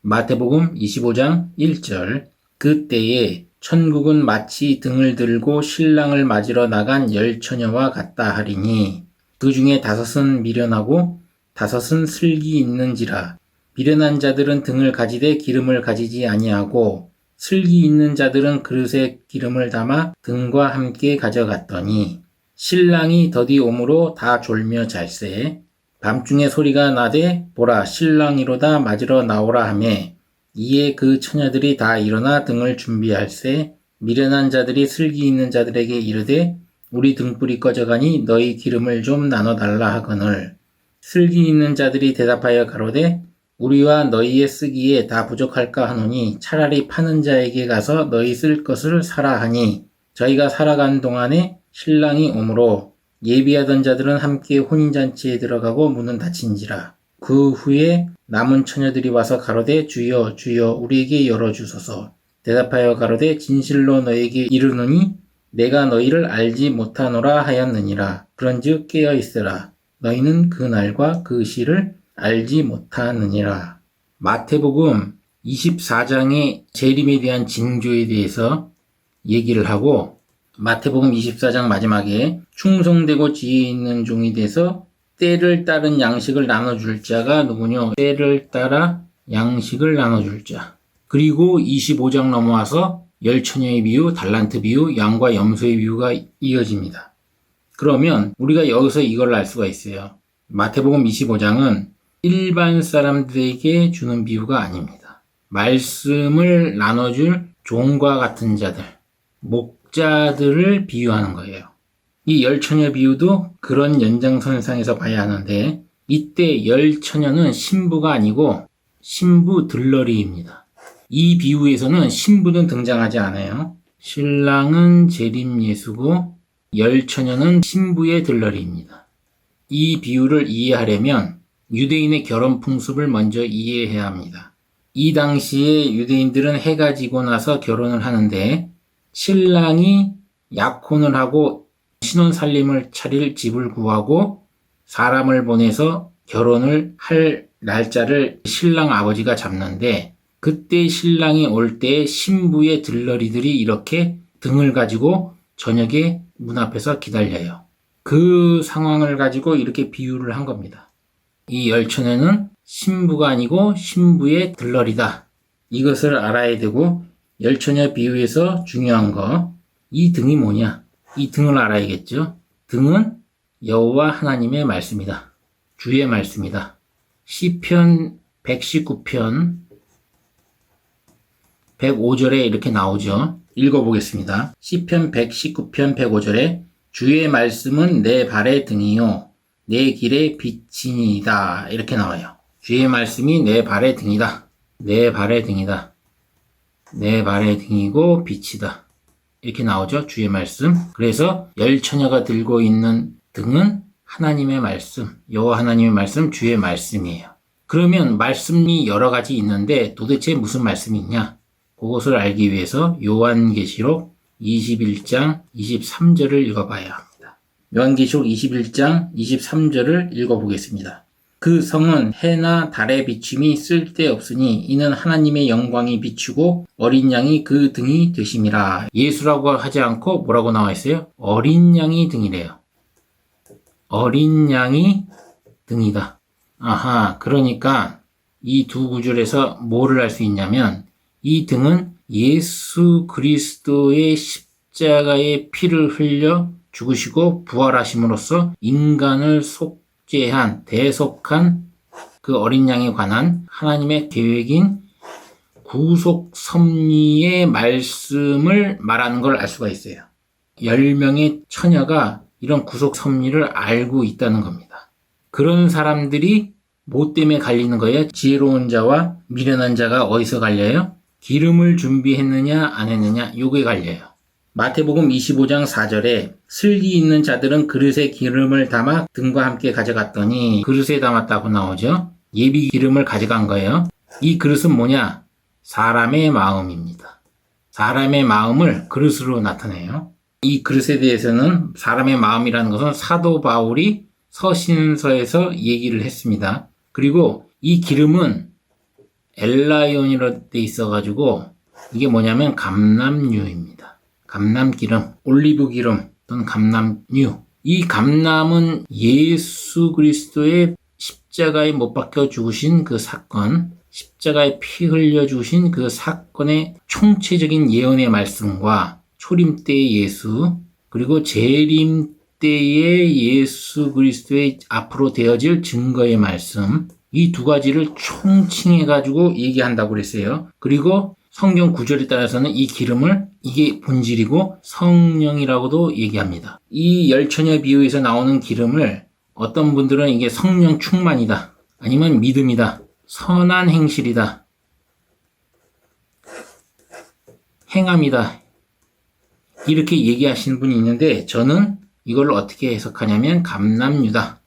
마태복음 25장 1절. 그때에 천국은 마치 등을 들고 신랑을 맞으러 나간 10처녀와 같다 하리니 그 중에 5은 미련하고 5은 슬기 있는지라. 미련한 자들은 등을 가지되 기름을 가지지 아니하고 슬기 있는 자들은 그릇에 기름을 담아 등과 함께 가져갔더니 신랑이 더디 오므로 다 졸며 잘세. 밤중에 소리가 나되 보라 신랑이로다 맞으러 나오라 하매 이에 그 처녀들이 다 일어나 등을 준비할세. 미련한 자들이 슬기 있는 자들에게 이르되 우리 등불이 꺼져가니 너희 기름을 좀 나눠달라 하거늘 슬기 있는 자들이 대답하여 가로되 우리와 너희의 쓰기에 다 부족할까 하노니 차라리 파는 자에게 가서 너희 쓸 것을 사라 하니 저희가 살아가는 동안에 신랑이 오므로 예비하던 자들은 함께 혼인잔치에 들어가고 문은 닫힌지라. 그 후에 남은 처녀들이 와서 가로되 주여 주여 우리에게 열어주소서. 대답하여 가로되 진실로 너희에게 이르노니 내가 너희를 알지 못하노라 하였느니라. 그런즉 깨어 있으라. 너희는 그 날과 그 시를 알지 못하느니라. 마태복음 24장의 재림에 대한 징조에 대해서 얘기를 하고 마태복음 24장 마지막에 충성되고 지혜 있는 종이 돼서 때를 따른 양식을 나눠줄 자가 누구냐? 때를 따라 양식을 나눠줄 자. 그리고 25장 넘어와서 10처녀의 비유, 달란트 비유, 양과 염소의 비유가 이어집니다. 그러면 우리가 여기서 이걸 알 수가 있어요. 마태복음 25장은 일반 사람들에게 주는 비유가 아닙니다. 말씀을 나눠줄 종과 같은 자들, 목자들을 비유하는 거예요. 이 10처녀 비유도 그런 연장선상에서 봐야 하는데 이때 10처녀는 신부가 아니고 신부 들러리입니다. 이 비유에서는 신부는 등장하지 않아요. 신랑은 재림 예수고 10처녀는 신부의 들러리입니다. 이 비유를 이해하려면 유대인의 결혼 풍습을 먼저 이해해야 합니다. 이 당시에 유대인들은 해가 지고 나서 결혼을 하는데 신랑이 약혼을 하고 신혼살림을 차릴 집을 구하고 사람을 보내서 결혼을 할 날짜를 신랑 아버지가 잡는데 그때 신랑이 올 때 신부의 들러리들이 이렇게 등을 가지고 저녁에 문 앞에서 기다려요. 그 상황을 가지고 이렇게 비유를 한 겁니다. 이 10처녀는 신부가 아니고 신부의 들러리다. 이것을 알아야 되고 10처녀 비유에서 중요한 거, 이 등이 뭐냐? 이 등을 알아야겠죠? 등은 여호와 하나님의 말씀이다. 주의 말씀이다. 시편 119편 105절에 이렇게 나오죠. 읽어보겠습니다. 시편 119편 105절에 주의 말씀은 내 발의 등이요 내 길의 빛이니이다. 이렇게 나와요. 주의 말씀이 내 발의 등이다. 내 발의 등이다. 내 발의 등이고 빛이다. 이렇게 나오죠. 주의 말씀. 그래서 10처녀가 들고 있는 등은 하나님의 말씀, 여호와 하나님의 말씀, 주의 말씀이에요. 그러면 말씀이 여러 가지 있는데 도대체 무슨 말씀이 있냐? 그것을 알기 위해서 요한계시록 21장 23절을 읽어봐야 합니다. 요한계시록 21장 23절을 읽어보겠습니다. 그 성은 해나 달의 비춤이 쓸데없으니 이는 하나님의 영광이 비추고 어린 양이 그 등이 되심이라. 예수라고 하지 않고 뭐라고 나와 있어요? 어린 양이 등이래요. 어린 양이 등이다. 아하, 그러니까 이 두 구절에서 뭐를 알 수 있냐면 이 등은 예수 그리스도의 십자가의 피를 흘려 죽으시고 부활하심으로써 인간을 속죄한 대속한 그 어린 양에 관한 하나님의 계획인 구속 섭리의 말씀을 말하는 걸 알 수가 있어요. 10명의 처녀가 이런 구속 섭리를 알고 있다는 겁니다. 그런 사람들이 뭐 때문에 갈리는 거예요? 지혜로운 자와 미련한 자가 어디서 갈려요? 기름을 준비했느냐 안 했느냐 요게 갈려요. 마태복음 25장 4절에 슬기 있는 자들은 그릇에 기름을 담아 등과 함께 가져갔더니 그릇에 담았다고 나오죠. 예비 기름을 가져간 거예요. 이 그릇은 뭐냐? 사람의 마음입니다. 사람의 마음을 그릇으로 나타내요. 이 그릇에 대해서는 사람의 마음이라는 것은 사도 바울이 서신서에서 얘기를 했습니다. 그리고 이 기름은 엘라이온이라고 돼 있어가지고 이게 뭐냐면 감람유입니다. 감람기름, 올리브기름 또는 감람유. 이 감람은 예수 그리스도의 십자가에 못 박혀 죽으신 그 사건, 십자가에 피 흘려 주신 그 사건의 총체적인 예언의 말씀과 초림 때의 예수, 그리고 재림 때의 예수 그리스도의 앞으로 되어질 증거의 말씀, 이 두 가지를 총칭해가지고 얘기한다고 그랬어요. 그리고 성경 구절에 따라서는 이 기름을 이게 본질이고 성령이라고도 얘기합니다. 이 열처녀 비유에서 나오는 기름을 어떤 분들은 이게 성령 충만이다, 아니면 믿음이다, 선한 행실이다, 행함이다, 이렇게 얘기하시는 분이 있는데 저는 이걸 어떻게 해석하냐면 감람유다.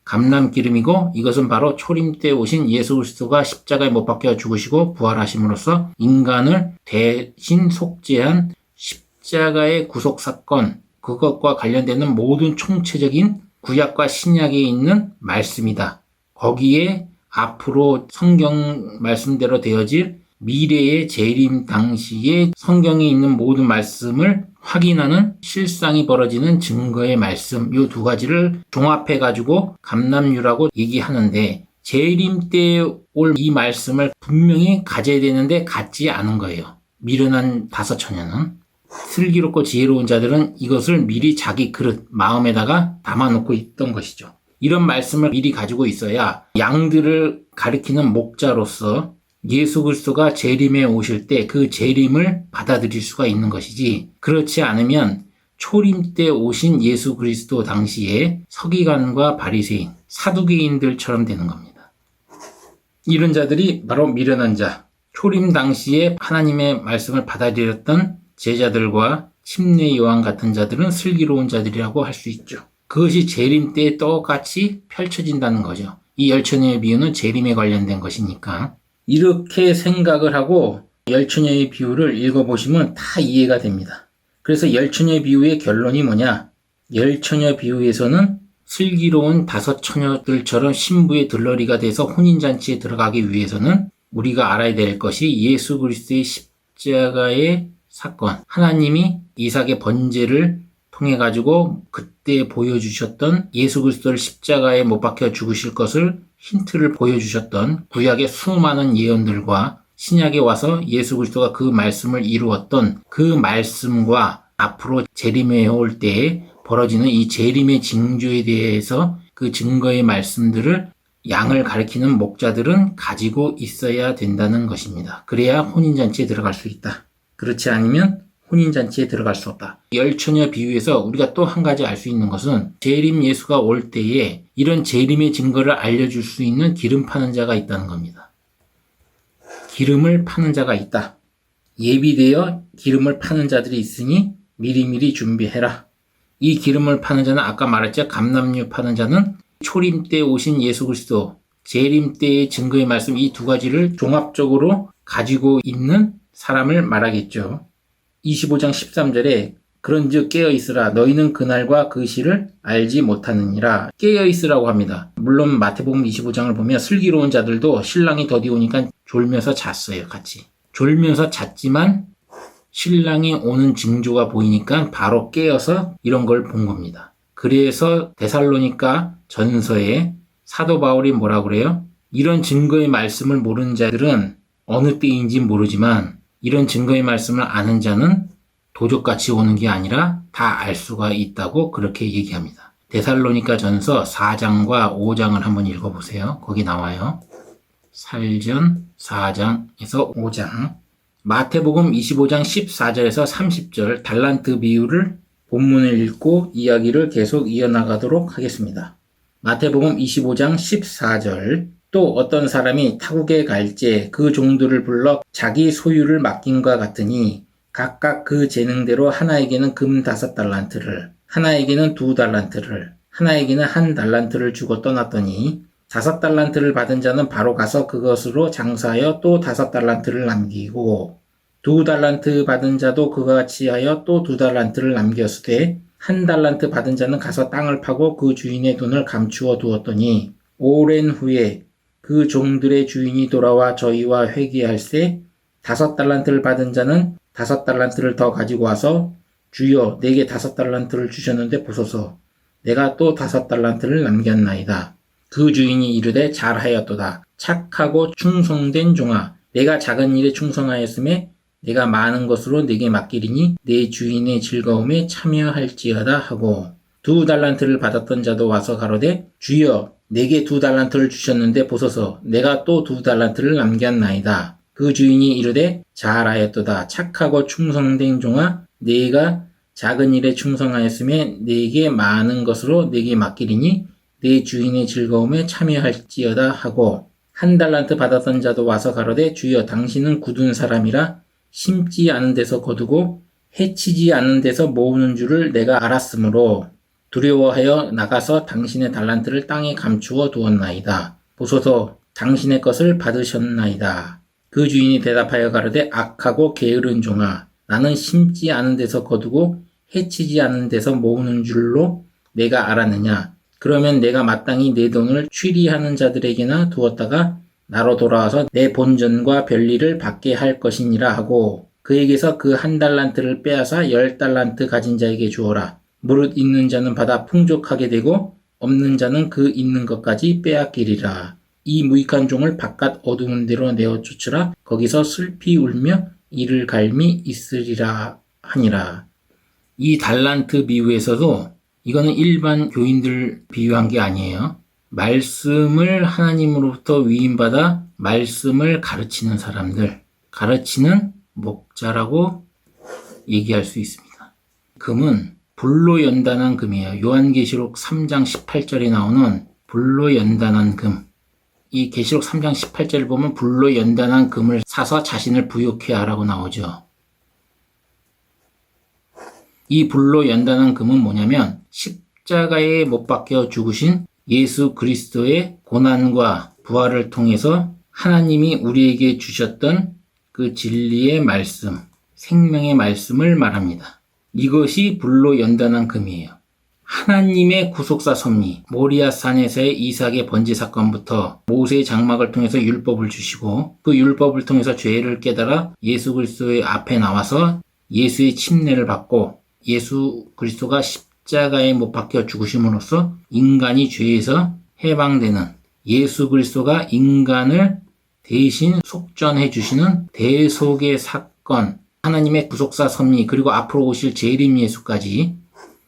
감람기름이고 이것은 바로 초림 때 오신 예수 그리스도가 십자가에 못 박혀 죽으시고 부활하심으로써 인간을 대신 속죄한 십자가의 구속사건, 그것과 관련되는 모든 총체적인 구약과 신약에 있는 말씀이다. 거기에 앞으로 성경 말씀대로 되어질 미래의 재림 당시에 성경에 있는 모든 말씀을 확인하는 실상이 벌어지는 증거의 말씀, 이 두 가지를 종합해가지고 감람유라고 얘기하는데 재림 때 올 이 말씀을 분명히 가져야 되는데 갖지 않은 거예요. 미련한 다섯 처녀는. 슬기롭고 지혜로운 자들은 이것을 미리 자기 그릇, 마음에다가 담아놓고 있던 것이죠. 이런 말씀을 미리 가지고 있어야 양들을 가리키는 목자로서 예수 그리스도가 재림에 오실 때 그 재림을 받아들일 수가 있는 것이지, 그렇지 않으면 초림 때 오신 예수 그리스도 당시에 서기관과 바리새인, 사두개인들처럼 되는 겁니다. 이런 자들이 바로 미련한 자, 초림 당시에 하나님의 말씀을 받아들였던 제자들과 침례 요한 같은 자들은 슬기로운 자들이라고 할 수 있죠. 그것이 재림 때 똑같이 펼쳐진다는 거죠. 이 열처녀의 비유는 재림에 관련된 것이니까. 이렇게 생각을 하고 열처녀의 비유를 읽어보시면 다 이해가 됩니다. 그래서 열처녀의 비유의 결론이 뭐냐? 열처녀 비유에서는 슬기로운 다섯 처녀들처럼 신부의 들러리가 돼서 혼인잔치에 들어가기 위해서는 우리가 알아야 될 것이 예수 그리스도의 십자가의 사건, 하나님이 이삭의 번제를 통해 가지고 그때 보여주셨던 예수 그리스도를 십자가에 못 박혀 죽으실 것을 힌트를 보여주셨던 구약의 수많은 예언들과 신약에 와서 예수 그리스도가 그 말씀을 이루었던 그 말씀과 앞으로 재림에 올 때에 벌어지는 이 재림의 징조에 대해서 그 증거의 말씀들을 양을 가리키는 목자들은 가지고 있어야 된다는 것입니다. 그래야 혼인잔치에 들어갈 수 있다. 그렇지 않으면 혼인잔치에 들어갈 수 없다. 열처녀 비유에서 우리가 또 한 가지 알 수 있는 것은 재림 예수가 올 때에 이런 재림의 증거를 알려줄 수 있는 기름 파는 자가 있다는 겁니다. 기름을 파는 자가 있다. 예비되어 기름을 파는 자들이 있으니 미리미리 준비해라. 이 기름을 파는 자는 아까 말했죠. 감람유 파는 자는 초림 때 오신 예수 그리스도, 재림 때의 증거의 말씀, 이 두 가지를 종합적으로 가지고 있는 사람을 말하겠죠. 25장 13절에 그런즉 깨어있으라 너희는 그날과 그 시를 알지 못하느니라. 깨어있으라고 합니다. 물론 마태복음 25장을 보면 슬기로운 자들도 신랑이 더디 오니까 졸면서 잤어요. 같이 졸면서 잤지만 신랑이 오는 징조가 보이니까 바로 깨어서 이런 걸 본 겁니다. 그래서 데살로니가 전서에 사도 바울이 뭐라 그래요? 이런 증거의 말씀을 모르는 자들은 어느 때인지 모르지만 이런 증거의 말씀을 아는 자는 도적같이 오는 게 아니라 다 알 수가 있다고 그렇게 얘기합니다. 데살로니가 전서 4장과 5장을 한번 읽어보세요. 거기 나와요. 살전 4장에서 5장. 마태복음 25장 14절에서 30절 달란트 비유를 본문을 읽고 이야기를 계속 이어나가도록 하겠습니다. 마태복음 25장 14절 또 어떤 사람이 타국에 갈지 그 종들을 불러 자기 소유를 맡김과 같으니 각각 그 재능대로 하나에게는 금 5달란트를, 하나에게는 2달란트를, 하나에게는 1달란트를 주고 떠났더니 5달란트를 받은 자는 바로 가서 그것으로 장사하여 또 5달란트를 남기고 2달란트 받은 자도 그와 같이 하여 또 2달란트를 남겼으되 1달란트 받은 자는 가서 땅을 파고 그 주인의 돈을 감추어 두었더니 오랜 후에 그 종들의 주인이 돌아와 저희와 회개할세 5달란트를 받은 자는 5달란트를 더 가지고 와서 주여 내게 5달란트를 주셨는데 보소서 내가 또 5달란트를 남겼나이다. 그 주인이 이르되 잘하였도다. 착하고 충성된 종아 내가 작은 일에 충성하였음에 내가 많은 것으로 내게 맡기리니 내 주인의 즐거움에 참여할지어다 하고 2달란트를 받았던 자도 와서 가로되 주여 내게 2달란트를 주셨는데 보소서 내가 또 2달란트를 남겼나이다. 그 주인이 이르되 잘하였도다. 착하고 충성된 종아 내가 작은 일에 충성하였음에 내게 많은 것으로 내게 맡기리니 내 주인의 즐거움에 참여할지어다 하고 1달란트 받았던 자도 와서 가로되 주여 당신은 굳은 사람이라 심지 않은 데서 거두고 해치지 않은 데서 모으는 줄을 내가 알았으므로 두려워하여 나가서 당신의 달란트를 땅에 감추어 두었나이다. 보소서 당신의 것을 받으셨나이다. 그 주인이 대답하여 가로되 악하고 게으른 종아 나는 심지 않은 데서 거두고 해치지 않은 데서 모으는 줄로 내가 알았느냐. 그러면 내가 마땅히 내 돈을 취리하는 자들에게나 두었다가 나로 돌아와서 내 본전과 별리를 받게 할 것이니라 하고 그에게서 그 1달란트를 빼앗아 10달란트 가진 자에게 주어라. 무릇 있는 자는 받아 풍족하게 되고 없는 자는 그 있는 것까지 빼앗기리라. 이 무익한 종을 바깥 어두운 데로 내어 쫓으라. 거기서 슬피 울며 이를 갈미 있으리라 하니라. 이 달란트 비유에서도 이거는 일반 교인들 비유한 게 아니에요. 말씀을 하나님으로부터 위임받아 말씀을 가르치는 사람들, 가르치는 목자라고 얘기할 수 있습니다. 금은 불로 연단한 금이에요. 요한계시록 3장 18절에 나오는 불로 연단한 금. 이 계시록 3장 18절을 보면 불로 연단한 금을 사서 자신을 부욕해 하라고 나오죠. 이 불로 연단한 금은 뭐냐면 십자가에 못 박혀 죽으신 예수 그리스도의 고난과 부활을 통해서 하나님이 우리에게 주셨던 그 진리의 말씀, 생명의 말씀을 말합니다. 이것이 불로 연단한 금이에요. 하나님의 구속사 섭리, 모리아 산에서의 이삭의 번제 사건부터 모세의 장막을 통해서 율법을 주시고 그 율법을 통해서 죄를 깨달아 예수 그리스도의 앞에 나와서 예수의 침례를 받고 예수 그리스도가 십자가에 못 박혀 죽으심으로써 인간이 죄에서 해방되는 예수 그리스도가 인간을 대신 속전해 주시는 대속의 사건, 하나님의 구속사 섭리 그리고 앞으로 오실 재림 예수까지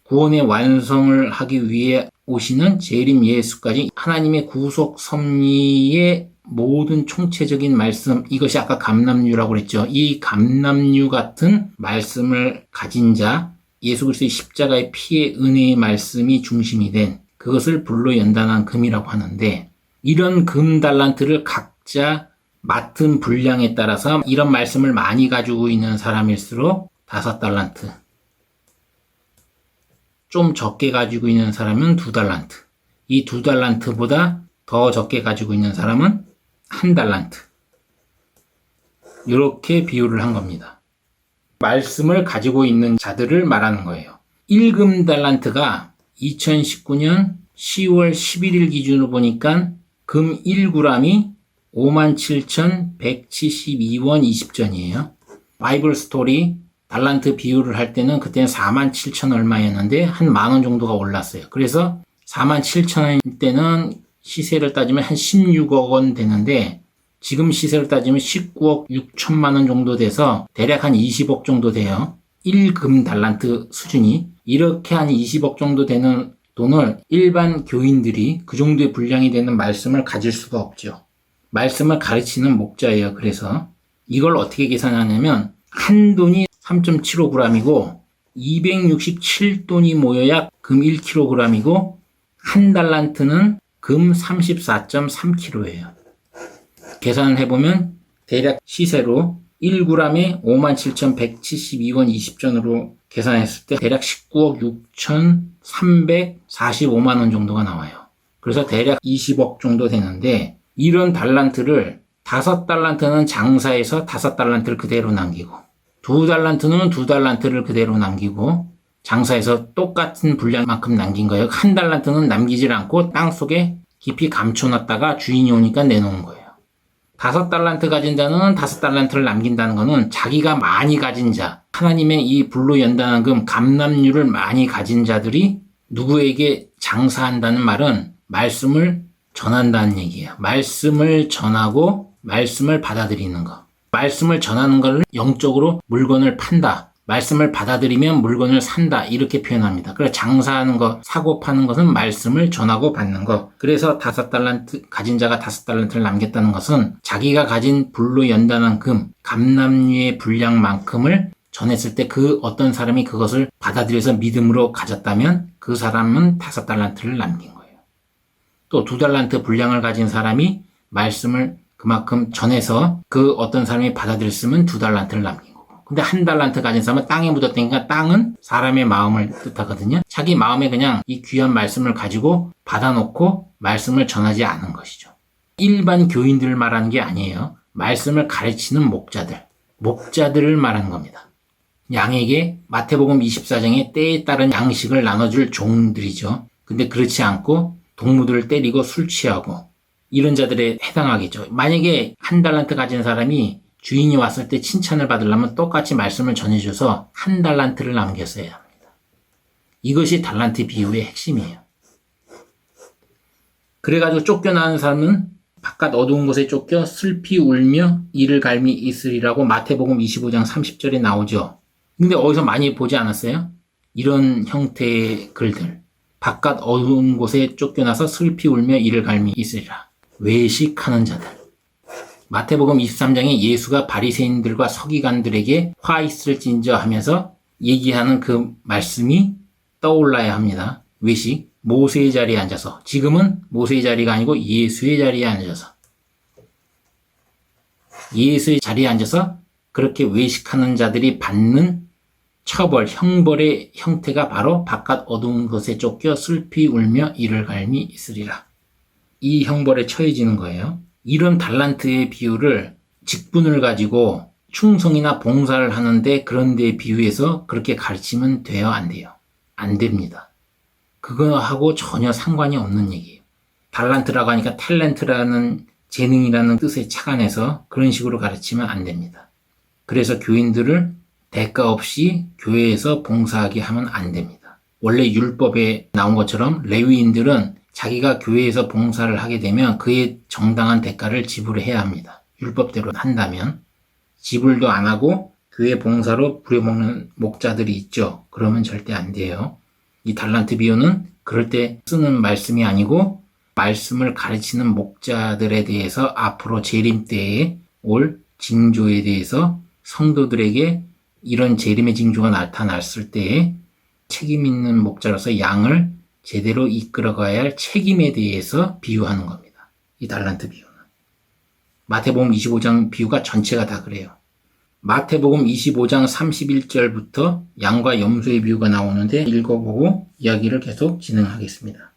구원의 완성을 하기 위해 오시는 재림 예수까지 하나님의 구속 섭리의 모든 총체적인 말씀, 이것이 아까 감람류라고 그랬죠. 이 감람류 같은 말씀을 가진 자, 예수 그리스도의 십자가의 피의 은혜의 말씀이 중심이 된 그것을 불로 연단한 금이라고 하는데 이런 금 달란트를 각자 맡은 분량에 따라서 이런 말씀을 많이 가지고 있는 사람일수록 5달란트, 좀 적게 가지고 있는 사람은 2달란트, 이 2달란트보다 더 적게 가지고 있는 사람은 1달란트. 이렇게 비유를 한 겁니다. 말씀을 가지고 있는 자들을 말하는 거예요. 1금 달란트가 2019년 10월 11일 기준으로 보니까 금 1g이 57,172원 20전이에요. 바이블 스토리 달란트 비유를 할 때는 그때는 47,000 얼마였는데 한 만원 정도가 올랐어요. 그래서 47,000원일 때는 시세를 따지면 한 16억 원 되는데 지금 시세를 따지면 19억 6천만 원 정도 돼서 대략 한 20억 정도 돼요. 1금 달란트 수준이. 이렇게 한 20억 정도 되는 돈을 일반 교인들이 그 정도의 분량이 되는 말씀을 가질 수가 없죠. 말씀을 가르치는 목자예요. 그래서 이걸 어떻게 계산하냐면 한 돈이 3.75g이고 267돈이 모여야 금 1kg이고 한 달란트는 금 34.3kg예요. 계산을 해보면 대략 시세로 1g에 57,172원 20전으로 계산했을 때 대략 19억 6,345만원 정도가 나와요. 그래서 대략 20억 정도 되는데 이런 달란트를 5달란트는 장사해서 5달란트를 그대로 남기고 2달란트는 2달란트를 그대로 남기고 장사해서 똑같은 분량만큼 남긴 거예요. 1달란트는 남기질 않고 땅속에 깊이 감춰놨다가 주인이 오니까 내놓은 거예요. 5달란트 가진 자는 5달란트를 남긴다는 것은 자기가 많이 가진 자, 하나님의 이 불로 연단한 금 감납류를 많이 가진 자들이 누구에게 장사한다는 말은 말씀을 전한다는 얘기예요. 말씀을 전하고 말씀을 받아들이는 거. 말씀을 전하는 것을 영적으로 물건을 판다. 말씀을 받아들이면 물건을 산다. 이렇게 표현합니다. 그래서 장사하는 거, 사고 파는 것은 말씀을 전하고 받는 거. 그래서 5달란트 가진 자가 5달란트를 남겼다는 것은 자기가 가진 불로 연단한 금, 감납류의 분량만큼을 전했을 때 그 어떤 사람이 그것을 받아들여서 믿음으로 가졌다면 그 사람은 5달란트를 남긴 거예요. 또 2달란트 분량을 가진 사람이 말씀을 그만큼 전해서 그 어떤 사람이 받아들였으면 2달란트를 남긴 거고. 근데 1달란트 가진 사람은 땅에 묻었다니까 땅은 사람의 마음을 뜻하거든요. 자기 마음에 그냥 이 귀한 말씀을 가지고 받아놓고 말씀을 전하지 않은 것이죠. 일반 교인들을 말하는 게 아니에요. 말씀을 가르치는 목자들을 말하는 겁니다. 양에게 마태복음 24장에 때에 따른 양식을 나눠줄 종들이죠. 근데 그렇지 않고 동무들을 때리고 술 취하고 이런 자들에 해당하겠죠. 만약에 1달란트 가진 사람이 주인이 왔을 때 칭찬을 받으려면 똑같이 말씀을 전해줘서 1달란트를 남겼어야 합니다. 이것이 달란트 비유의 핵심이에요. 그래가지고 쫓겨나는 사람은 바깥 어두운 곳에 쫓겨 슬피 울며 이를 갈미 있으리라고 마태복음 25장 30절에 나오죠. 근데 어디서 많이 보지 않았어요? 이런 형태의 글들. 바깥 어두운 곳에 쫓겨나서 슬피 울며 이를 갈미 있으리라. 외식하는 자들. 마태복음 23장에 예수가 바리새인들과 서기관들에게 화 있을진저 하면서 얘기하는 그 말씀이 떠올라야 합니다. 외식. 모세의 자리에 앉아서. 지금은 모세의 자리가 아니고 예수의 자리에 앉아서. 예수의 자리에 앉아서 그렇게 외식하는 자들이 받는 처벌, 형벌의 형태가 바로 바깥 어두운 곳에 쫓겨 슬피 울며 이를 갈미 있으리라. 이 형벌에 처해지는 거예요. 이런 달란트의 비유를 직분을 가지고 충성이나 봉사를 하는데 그런 데 비유해서 그렇게 가르치면 돼요? 안 돼요? 안 됩니다. 그거하고 전혀 상관이 없는 얘기예요. 달란트라고 하니까 탤런트라는 재능이라는 뜻에 착안해서 그런 식으로 가르치면 안 됩니다. 그래서 교인들을 대가 없이 교회에서 봉사하게 하면 안 됩니다. 원래 율법에 나온 것처럼 레위인들은 자기가 교회에서 봉사를 하게 되면 그의 정당한 대가를 지불해야 합니다. 율법대로 한다면. 지불도 안 하고 교회 봉사로 부려먹는 목자들이 있죠. 그러면 절대 안 돼요. 이 달란트 비유는 그럴 때 쓰는 말씀이 아니고 말씀을 가르치는 목자들에 대해서 앞으로 재림 때에 올 징조에 대해서 성도들에게 이런 재림의 징조가 나타났을 때에 책임 있는 목자로서 양을 제대로 이끌어가야 할 책임에 대해서 비유하는 겁니다. 이 달란트 비유는. 마태복음 25장 비유가 전체가 다 그래요. 마태복음 25장 31절부터 양과 염소의 비유가 나오는데 읽어보고 이야기를 계속 진행하겠습니다.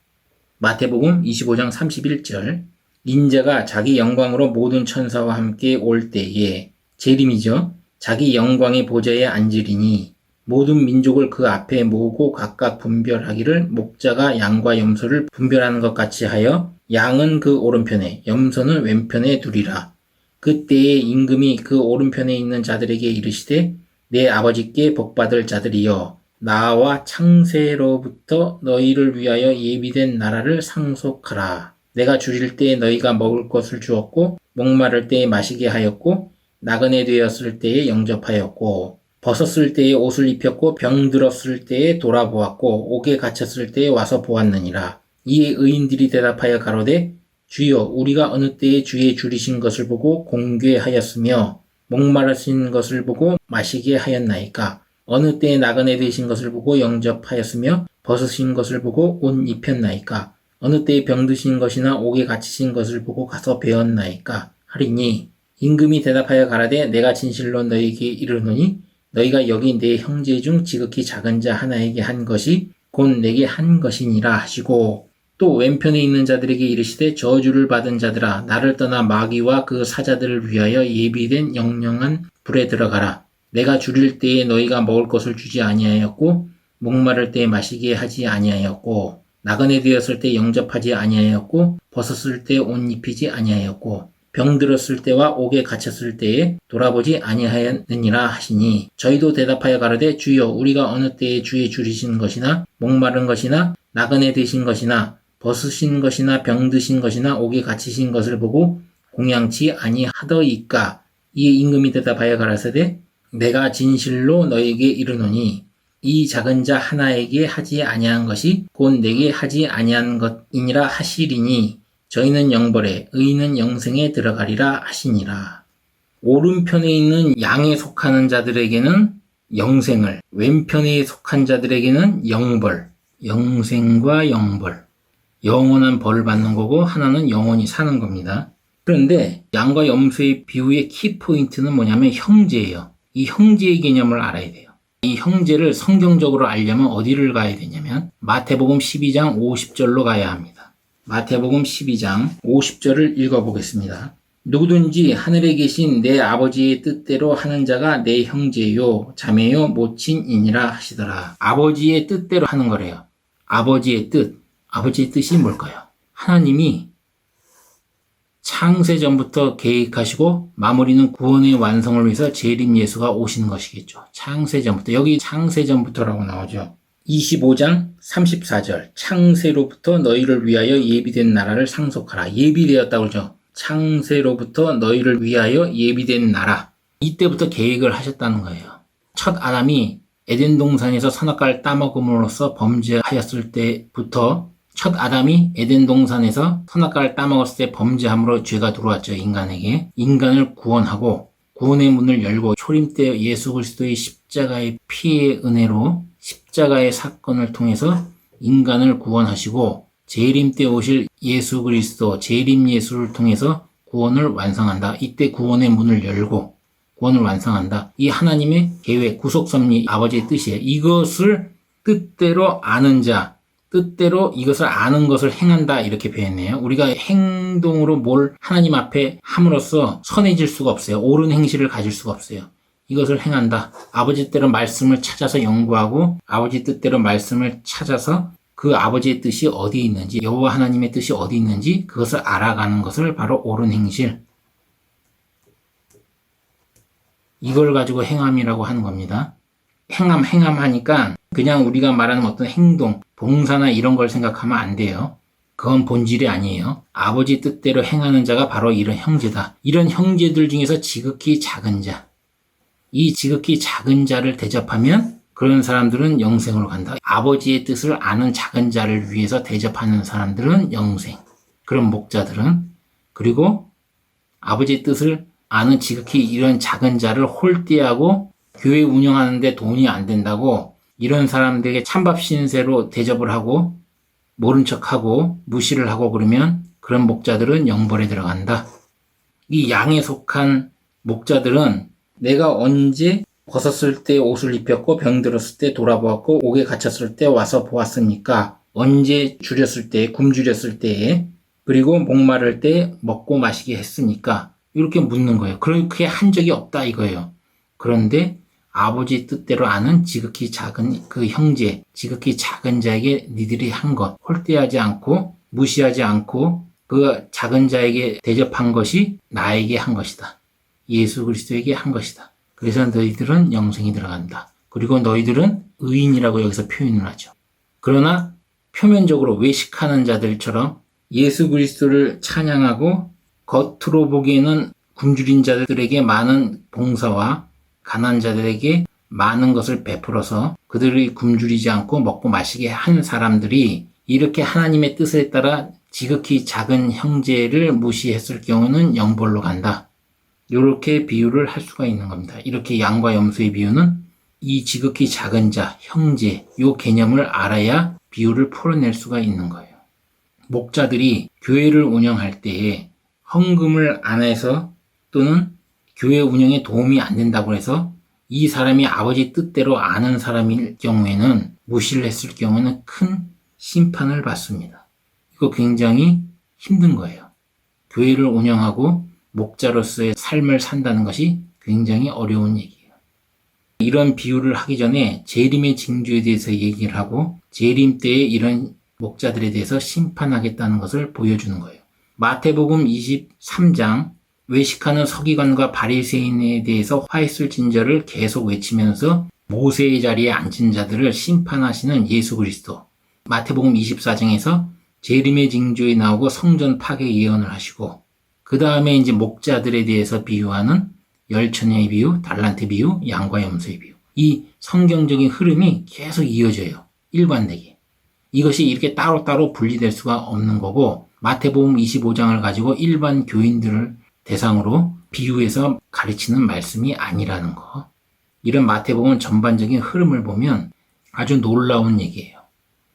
마태복음 25장 31절 인자가 자기 영광으로 모든 천사와 함께 올 때에 재림이죠. 자기 영광의 보좌에 앉으리니 모든 민족을 그 앞에 모으고 각각 분별하기를 목자가 양과 염소를 분별하는 것 같이 하여 양은 그 오른편에 염소는 왼편에 두리라. 그때에 임금이 그 오른편에 있는 자들에게 이르시되 내 아버지께 복받을 자들이여 나와 창세로부터 너희를 위하여 예비된 나라를 상속하라. 내가 줄일 때에 너희가 먹을 것을 주었고 목마를 때에 마시게 하였고 나그네 되었을 때에 영접하였고 벗었을 때에 옷을 입혔고 병들었을 때에 돌아보았고 옥에 갇혔을 때에 와서 보았느니라. 이에 의인들이 대답하여 가로되 주여 우리가 어느 때에 주의 줄이신 것을 보고 공궤하였으며 목마르신 것을 보고 마시게 하였나이까. 어느 때에 나그네 되신 것을 보고 영접하였으며 벗으신 것을 보고 옷 입혔나이까. 어느 때에 병드신 것이나 옥에 갇히신 것을 보고 가서 배웠나이까 하리니 임금이 대답하여 가라되 내가 진실로 너희에게 이르노니 너희가 여기 내 형제 중 지극히 작은 자 하나에게 한 것이 곧 내게 한 것이니라 하시고 또 왼편에 있는 자들에게 이르시되 저주를 받은 자들아 나를 떠나 마귀와 그 사자들을 위하여 예비된 영영한 불에 들어가라. 내가 줄일 때에 너희가 먹을 것을 주지 아니하였고 목마를 때에 마시게 하지 아니하였고 나그네 되었을 때 영접하지 아니하였고 벗었을 때 옷 입히지 아니하였고 병들었을 때와 옥에 갇혔을 때에 돌아보지 아니하였느니라 하시니 저희도 대답하여 가로되 주여 우리가 어느 때에 주의 줄이신 것이나 목마른 것이나 나그네 되신 것이나 벗으신 것이나 병드신 것이나 옥에 갇히신 것을 보고 공양치 아니하더이까. 이에 임금이 대답하여 가라사대 내가 진실로 너에게 이르노니 이 작은 자 하나에게 하지 아니한 것이 곧 내게 하지 아니한 것이니라 하시리니 저희는 영벌에 의인은 영생에 들어가리라 하시니라. 오른편에 있는 양에 속하는 자들에게는 영생을, 왼편에 속한 자들에게는 영벌, 영생과 영벌, 영원한 벌을 받는 거고 하나는 영원히 사는 겁니다. 그런데 양과 염소의 비유의 키포인트는 뭐냐면 형제예요. 이 형제의 개념을 알아야 돼요. 이 형제를 성경적으로 알려면 어디를 가야 되냐면 마태복음 12장 50절로 가야 합니다. 마태복음 12장 50절을 읽어보겠습니다. 누구든지 하늘에 계신 내 아버지의 뜻대로 하는 자가 내 형제요 자매요 모친이니라 하시더라. 아버지의 뜻대로 하는 거래요. 아버지의 뜻. 아버지의 뜻이 뭘까요? 하나님이 창세전부터 계획하시고 마무리는 구원의 완성을 위해서 재림 예수가 오시는 것이겠죠. 창세전부터. 여기 창세전부터라고 나오죠. 25장 34절 창세로부터 너희를 위하여 예비된 나라를 상속하라. 예비되었다고 그러죠. 창세로부터 너희를 위하여 예비된 나라. 이때부터 계획을 하셨다는 거예요. 첫 아담이 에덴 동산에서 선악과를 따먹음으로써 범죄하였을 때부터 첫 아담이 에덴 동산에서 선악과를 따먹었을 때 범죄함으로 죄가 들어왔죠. 인간에게. 인간을 구원하고 구원의 문을 열고 초림 때 예수 그리스도의 십자가의 피의 은혜로 십자가의 사건을 통해서 인간을 구원하시고 재림 때 오실 예수 그리스도 재림 예수를 통해서 구원을 완성한다. 이때 구원의 문을 열고 구원을 완성한다. 이 하나님의 계획, 구속섭리, 아버지의 뜻이에요. 이것을 뜻대로 아는 자, 뜻대로 이것을 아는 것을 행한다 이렇게 표현해요. 우리가 행동으로 뭘 하나님 앞에 함으로써 선해질 수가 없어요. 옳은 행실을 가질 수가 없어요. 이것을 행한다. 아버지 뜻대로 말씀을 찾아서 연구하고 아버지 뜻대로 말씀을 찾아서 그 아버지의 뜻이 어디 있는지 여호와 하나님의 뜻이 어디 있는지 그것을 알아가는 것을 바로 옳은 행실 이걸 가지고 행함이라고 하는 겁니다. 행함 하니까 그냥 우리가 말하는 어떤 행동, 봉사나 이런 걸 생각하면 안 돼요. 그건 본질이 아니에요. 아버지 뜻대로 행하는 자가 바로 이런 형제다. 이런 형제들 중에서 지극히 작은 자. 이 지극히 작은 자를 대접하면 그런 사람들은 영생으로 간다. 아버지의 뜻을 아는 작은 자를 위해서 대접하는 사람들은 영생. 그런 목자들은. 그리고 아버지의 뜻을 아는 지극히 이런 작은 자를 홀대하고 교회 운영하는데 돈이 안 된다고 이런 사람들에게 찬밥 신세로 대접을 하고 모른 척하고 무시를 하고 그러면 그런 목자들은 영벌에 들어간다. 이 양에 속한 목자들은 내가 언제 벗었을 때 옷을 입혔고 병들었을 때 돌아보았고 옥에 갇혔을 때 와서 보았습니까? 언제 줄였을 때 굶주렸을 때에 그리고 목마를 때 먹고 마시게 했습니까? 이렇게 묻는 거예요. 그렇게 한 적이 없다 이거예요. 그런데 아버지 뜻대로 아는 지극히 작은 그 형제, 지극히 작은 자에게 니들이 한 것, 홀대하지 않고 무시하지 않고 그 작은 자에게 대접한 것이 나에게 한 것이다. 예수 그리스도에게 한 것이다. 그래서 너희들은 영생이 들어간다. 그리고 너희들은 의인이라고 여기서 표현을 하죠. 그러나 표면적으로 외식하는 자들처럼 예수 그리스도를 찬양하고 겉으로 보기에는 굶주린 자들에게 많은 봉사와 가난한 자들에게 많은 것을 베풀어서 그들이 굶주리지 않고 먹고 마시게 한 사람들이 이렇게 하나님의 뜻에 따라 지극히 작은 형제를 무시했을 경우는 영벌로 간다. 이렇게 비유를 할 수가 있는 겁니다. 이렇게 양과 염소의 비유는 이 지극히 작은 자, 형제, 이 개념을 알아야 비유를 풀어낼 수가 있는 거예요. 목자들이 교회를 운영할 때에 헌금을 안 해서 또는 교회 운영에 도움이 안 된다고 해서 이 사람이 아버지 뜻대로 아는 사람일 경우에는 무시를 했을 경우는 큰 심판을 받습니다. 이거 굉장히 힘든 거예요. 교회를 운영하고 목자로서의 삶을 산다는 것이 굉장히 어려운 얘기예요. 이런 비유를 하기 전에 재림의 징조에 대해서 얘기를 하고 재림 때에 이런 목자들에 대해서 심판하겠다는 것을 보여주는 거예요. 마태복음 23장 외식하는 서기관과 바리새인에 대해서 화해술진저를 계속 외치면서 모세의 자리에 앉은 자들을 심판하시는 예수 그리스도. 마태복음 24장에서 재림의 징조에 나오고 성전 파괴 예언을 하시고, 그 다음에 이제 목자들에 대해서 비유하는 열처녀의 비유, 달란트 비유, 양과 염소의 비유. 이 성경적인 흐름이 계속 이어져요. 일관되게. 이것이 이렇게 따로따로 분리될 수가 없는 거고, 마태복음 25장을 가지고 일반 교인들을 대상으로 비유해서 가르치는 말씀이 아니라는 거. 이런 마태복음 전반적인 흐름을 보면 아주 놀라운 얘기예요.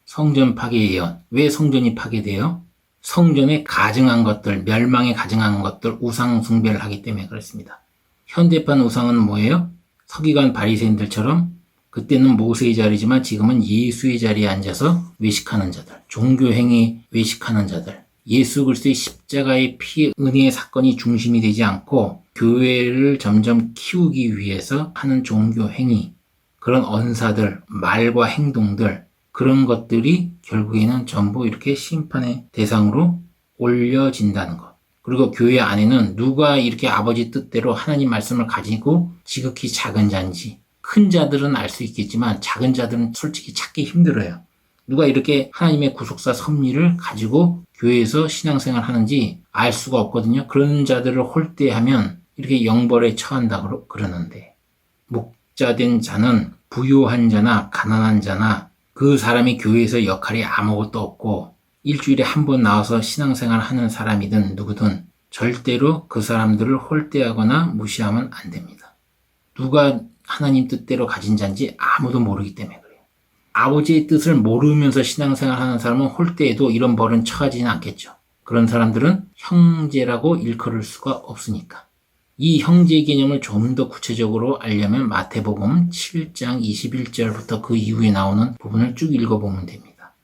성전 파괴 예언. 왜 성전이 파괴돼요? 성전에 가증한 것들, 멸망에 가증한 것들, 우상 숭배를 하기 때문에 그렇습니다. 현대판 우상은 뭐예요? 서기관 바리새인들처럼 그때는 모세의 자리지만 지금은 예수의 자리에 앉아서 외식하는 자들, 종교행위 외식하는 자들, 예수 그리스도의 십자가의 피, 은혜의 사건이 중심이 되지 않고 교회를 점점 키우기 위해서 하는 종교행위, 그런 언사들, 말과 행동들, 그런 것들이 결국에는 전부 이렇게 심판의 대상으로 올려진다는 것. 그리고 교회 안에는 누가 이렇게 아버지 뜻대로 하나님 말씀을 가지고 지극히 작은 자인지, 큰 자들은 알 수 있겠지만 작은 자들은 솔직히 찾기 힘들어요. 누가 이렇게 하나님의 구속사 섭리를 가지고 교회에서 신앙생활 하는지 알 수가 없거든요. 그런 자들을 홀대하면 이렇게 영벌에 처한다 그러는데, 목자된 자는 부유한 자나 가난한 자나 그 사람이 교회에서 역할이 아무것도 없고 일주일에 한 번 나와서 신앙생활 하는 사람이든 누구든 절대로 그 사람들을 홀대하거나 무시하면 안 됩니다. 누가 하나님 뜻대로 가진 자인지 아무도 모르기 때문에 그래요. 아버지의 뜻을 모르면서 신앙생활 하는 사람은 홀대해도 이런 벌은 처하지는 않겠죠. 그런 사람들은 형제라고 일컬을 수가 없으니까. 이 형제 개념을 좀 더 구체적으로 알려면 마태복음 7장 21절부터 그 이후에 나오는 부분을 쭉 읽어보면 됩니다.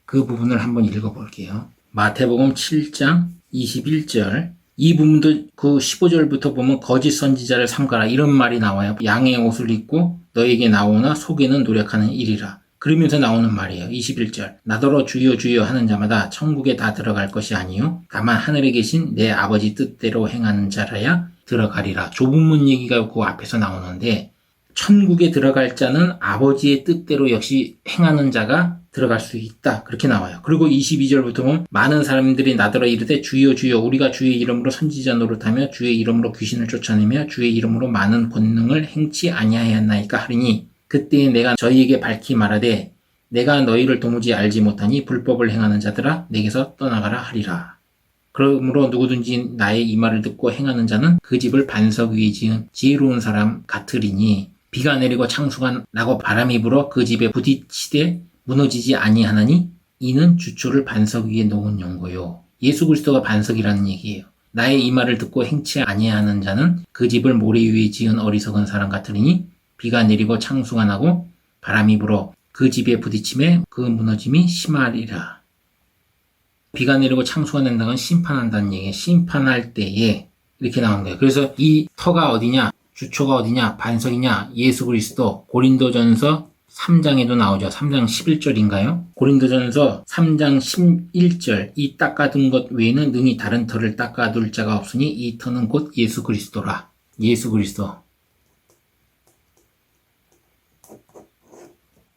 그 부분을 한번 읽어볼게요. 마태복음 7장 21절, 이 부분도 그 15절부터 보면 거짓 선지자를 삼가라 이런 말이 나와요. 양의 옷을 입고 너에게 나오나 속에는 노력하는 일이라. 그러면서 나오는 말이에요. 21절. 나더러 주여 주여 하는 자마다 천국에 다 들어갈 것이 아니요 다만 하늘에 계신 내 아버지 뜻대로 행하는 자라야 들어가리라. 좁은 문 얘기가 그 앞에서 나오는데, 천국에 들어갈 자는 아버지의 뜻대로 역시 행하는 자가 들어갈 수 있다. 그렇게 나와요. 그리고 22절부터 보면 많은 사람들이 나더러 이르되 주여 주여 우리가 주의 이름으로 선지자 노릇하며 주의 이름으로 귀신을 쫓아내며 주의 이름으로 많은 권능을 행치 아니하였나이까 하리니 그때에 내가 저희에게 밝히 말하되 내가 너희를 도무지 알지 못하니 불법을 행하는 자들아 내게서 떠나가라 하리라. 그러므로 누구든지 나의 이 말을 듣고 행하는 자는 그 집을 반석 위에 지은 지혜로운 사람 같으리니 비가 내리고 창수가 나고 바람이 불어 그 집에 부딪히되 무너지지 아니하나니 이는 주초를 반석 위에 놓은 연고요. 예수 그리스도가 반석이라는 얘기예요. 나의 이 말을 듣고 행치 아니하는 자는 그 집을 모래 위에 지은 어리석은 사람 같으리니 비가 내리고 창수가 나고 바람이 불어 그 집에 부딪힘에 그 무너짐이 심하리라. 비가 내리고 창수가 난다는 건 심판한다는 얘기예요. 심판할 때에 이렇게 나온 거예요. 그래서 이 터가 어디냐, 주초가 어디냐, 반석이냐, 예수 그리스도. 고린도전서 3장에도 나오죠. 3장 11절인가요? 고린도전서 3장 11절. 이 닦아둔 것 외에는 능히 다른 터를 닦아둘 자가 없으니 이 터는 곧 예수 그리스도라. 예수 그리스도.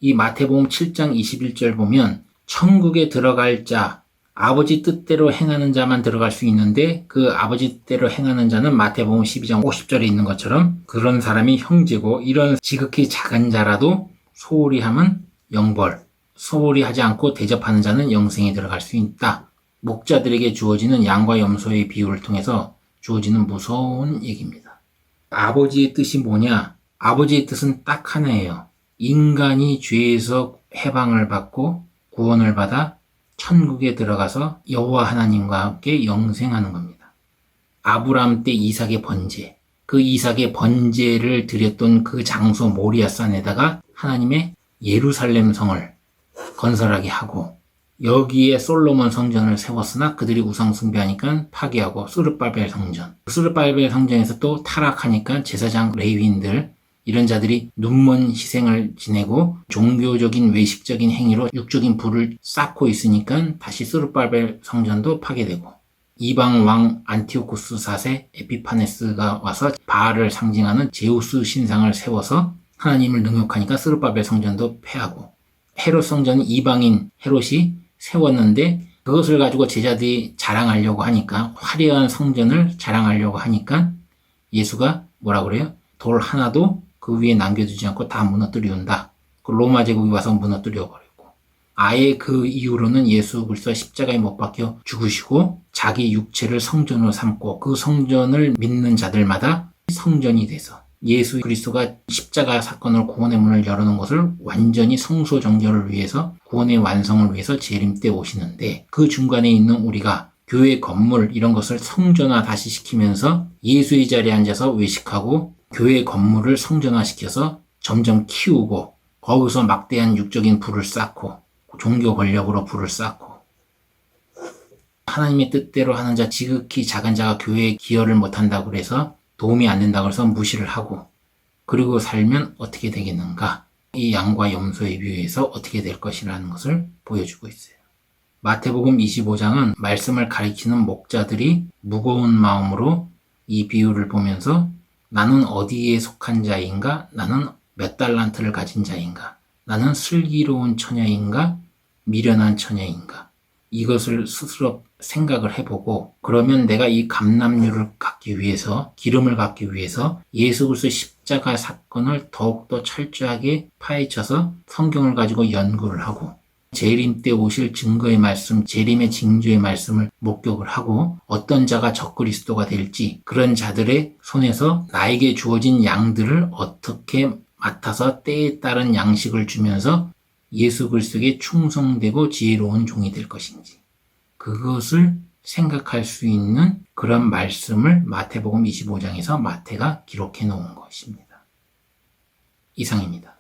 이 마태복음 7장 21절 보면 천국에 들어갈 자, 아버지 뜻대로 행하는 자만 들어갈 수 있는데 그 아버지 뜻대로 행하는 자는 마태복음 12장 50절에 있는 것처럼 그런 사람이 형제고, 이런 지극히 작은 자라도 소홀히 하면 영벌, 소홀히 하지 않고 대접하는 자는 영생에 들어갈 수 있다. 목자들에게 주어지는 양과 염소의 비유를 통해서 주어지는 무서운 얘기입니다. 아버지의 뜻이 뭐냐? 아버지의 뜻은 딱 하나예요. 인간이 죄에서 해방을 받고 구원을 받아 천국에 들어가서 여호와 하나님과 함께 영생하는 겁니다. 아브라함 때 이삭의 번제, 그 이삭의 번제를 드렸던 그 장소 모리아산에다가 하나님의 예루살렘 성을 건설하게 하고, 여기에 솔로몬 성전을 세웠으나 그들이 우상 숭배하니까 파괴하고 스룹바벨 성전, 스룹바벨 성전에서 또 타락하니까 제사장 레위인들 이런 자들이 눈먼 희생을 지내고 종교적인 외식적인 행위로 육적인 불을 쌓고 있으니까 다시 스룹바벨 성전도 파괴되고, 이방 왕 안티오코스 4세 에피파네스가 와서 바알을 상징하는 제우스 신상을 세워서 하나님을 능욕하니까 스룹바벨 성전도 폐하고, 헤롯 성전은 이방인 헤롯이 세웠는데 그것을 가지고 제자들이 자랑하려고 하니까, 화려한 성전을 자랑하려고 하니까 예수가 뭐라 그래요? 돌 하나도 그 위에 남겨두지 않고 다 무너뜨려온다. 그 로마 제국이 와서 무너뜨려 버리고, 아예 그 이후로는 예수 그리스도가 십자가에 못 박혀 죽으시고 자기 육체를 성전으로 삼고 그 성전을 믿는 자들마다 성전이 돼서 예수 그리스도가 십자가 사건으로 구원의 문을 열어놓은 것을 완전히 성소 정결을 위해서, 구원의 완성을 위해서 재림 때 오시는데, 그 중간에 있는 우리가 교회 건물 이런 것을 성전화 다시 시키면서 예수의 자리에 앉아서 외식하고 교회 건물을 성전화시켜서 점점 키우고 거기서 막대한 육적인 불을 쌓고 종교 권력으로 불을 쌓고, 하나님의 뜻대로 하는 자 지극히 작은 자가 교회에 기여를 못한다고 그래서 도움이 안 된다고 해서 무시를 하고, 그리고 살면 어떻게 되겠는가? 이 양과 염소에 비유해서 어떻게 될 것이라는 것을 보여주고 있어요. 마태복음 25장은 말씀을 가리키는 목자들이 무거운 마음으로 이 비유를 보면서 나는 어디에 속한 자인가? 나는 몇 달란트를 가진 자인가? 나는 슬기로운 처녀인가? 미련한 처녀인가? 이것을 스스로 생각을 해보고, 그러면 내가 이 감람류를 갖기 위해서, 기름을 갖기 위해서 예수 그리스도의 십자가 사건을 더욱더 철저하게 파헤쳐서 성경을 가지고 연구를 하고, 재림 때 오실 증거의 말씀, 재림의 징조의 말씀을 목격을 하고, 어떤 자가 적그리스도가 될지, 그런 자들의 손에서 나에게 주어진 양들을 어떻게 맡아서 때에 따른 양식을 주면서 예수 그리스도에게 충성되고 지혜로운 종이 될 것인지, 그것을 생각할 수 있는 그런 말씀을 마태복음 25장에서 마태가 기록해 놓은 것입니다. 이상입니다.